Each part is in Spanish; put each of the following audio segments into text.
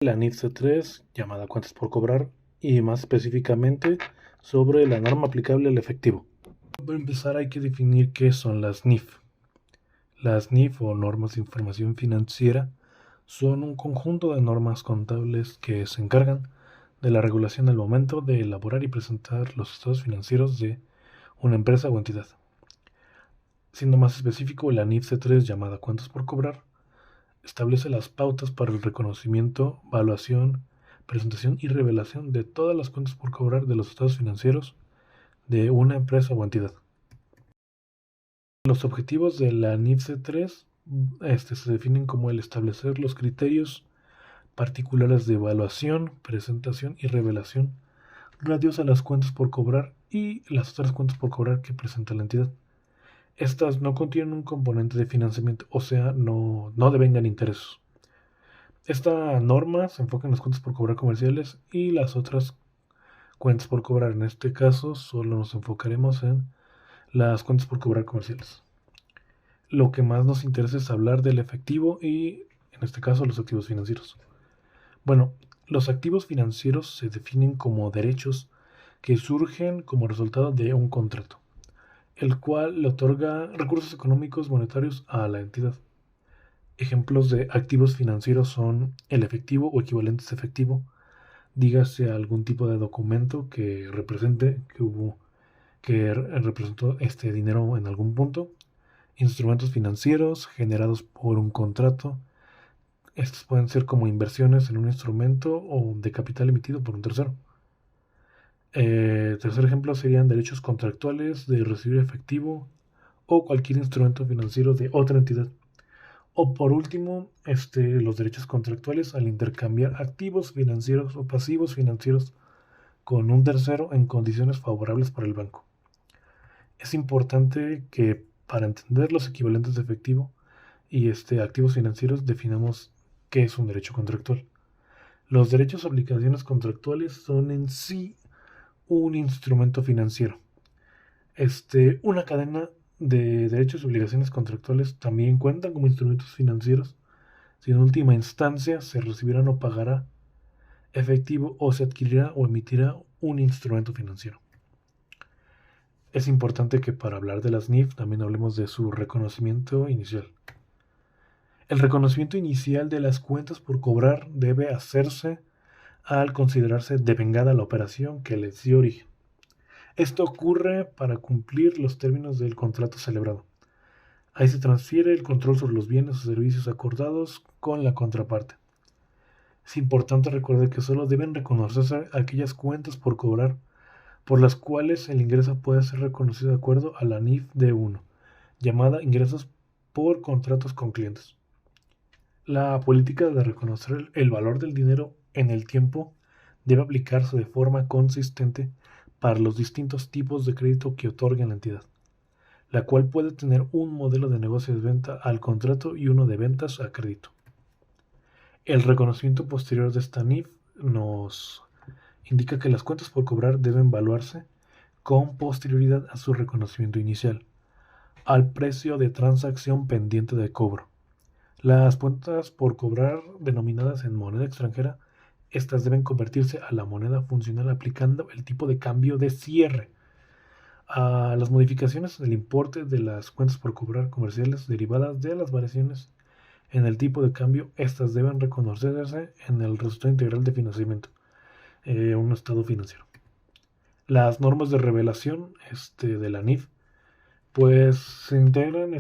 la NIF C3, llamada cuentas por cobrar, y más específicamente sobre la norma aplicable al efectivo. Para empezar hay que definir qué son las NIF. Las NIF o normas de información financiera son un conjunto de normas contables que se encargan de la regulación al momento de elaborar y presentar los estados financieros de una empresa o entidad. Siendo más específico, la NIF C3, llamada cuentas por cobrar, establece las pautas para el reconocimiento, evaluación, presentación y revelación de todas las cuentas por cobrar de los estados financieros de una empresa o entidad. Los objetivos de la NIF C3 se definen como el establecer los criterios particulares de evaluación, presentación y revelación relativos a las cuentas por cobrar y las otras cuentas por cobrar que presenta la entidad. Estas no contienen un componente de financiamiento, o sea, no devengan intereses. Esta norma se enfoca en las cuentas por cobrar comerciales y las otras cuentas por cobrar. En este caso, solo nos enfocaremos en las cuentas por cobrar comerciales. Lo que más nos interesa es hablar del efectivo y, en este caso, los activos financieros. Bueno, los activos financieros se definen como derechos que surgen como resultado de un contrato, el cual le otorga recursos económicos monetarios a la entidad. Ejemplos de activos financieros son el efectivo o equivalentes a efectivo, dígase algún tipo de documento que represente que representó este dinero en algún punto, instrumentos financieros generados por un contrato. Estos pueden ser como inversiones en un instrumento o de capital emitido por un tercero. Tercer ejemplo serían derechos contractuales de recibir efectivo o cualquier instrumento financiero de otra entidad. O por último, los derechos contractuales al intercambiar activos financieros o pasivos financieros con un tercero en condiciones favorables para el banco. Es importante que para entender los equivalentes de efectivo y activos financieros definamos qué es un derecho contractual. Los derechos o obligaciones contractuales son en sí un instrumento financiero. Una cadena de derechos y obligaciones contractuales también cuentan como instrumentos financieros si en última instancia se recibirá o pagará efectivo o se adquirirá o emitirá un instrumento financiero. Es importante que para hablar de las NIF también hablemos de su reconocimiento inicial. El reconocimiento inicial de las cuentas por cobrar debe hacerse al considerarse devengada la operación que les dio origen. Esto ocurre para cumplir los términos del contrato celebrado. Ahí se transfiere el control sobre los bienes o servicios acordados con la contraparte. Es importante recordar que solo deben reconocerse aquellas cuentas por cobrar por las cuales el ingreso puede ser reconocido de acuerdo a la NIF D1, llamada ingresos por contratos con clientes. La política de reconocer el valor del dinero en el tiempo debe aplicarse de forma consistente para los distintos tipos de crédito que otorga la entidad, la cual puede tener un modelo de negocio de venta al contrato y uno de ventas a crédito. El reconocimiento posterior de esta NIF nos indica que las cuentas por cobrar deben evaluarse con posterioridad a su reconocimiento inicial, al precio de transacción pendiente de cobro. Las cuentas por cobrar denominadas en moneda extranjera, estas deben convertirse a la moneda funcional aplicando el tipo de cambio de cierre. A las modificaciones del importe de las cuentas por cobrar comerciales derivadas de las variaciones en el tipo de cambio, estas deben reconocerse en el resultado integral de financiamiento, un estado financiero. Las normas de revelación de la NIF pues se integran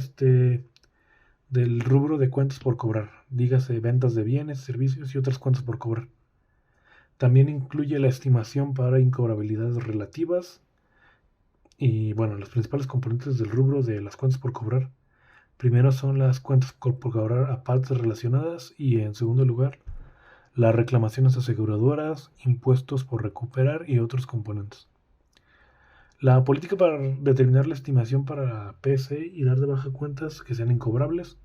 del rubro de cuentas por cobrar, dígase ventas de bienes, servicios y otras cuentas por cobrar. También incluye la estimación para incobrabilidades relativas y los principales componentes del rubro de las cuentas por cobrar. Primero son las cuentas por cobrar a partes relacionadas y en segundo lugar las reclamaciones aseguradoras, impuestos por recuperar y otros componentes. La política para determinar la estimación para PSE y dar de baja cuentas que sean incobrables.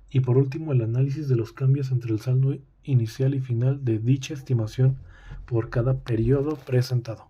Y por último, el análisis de los cambios entre el saldo inicial y final de dicha estimación por cada periodo presentado.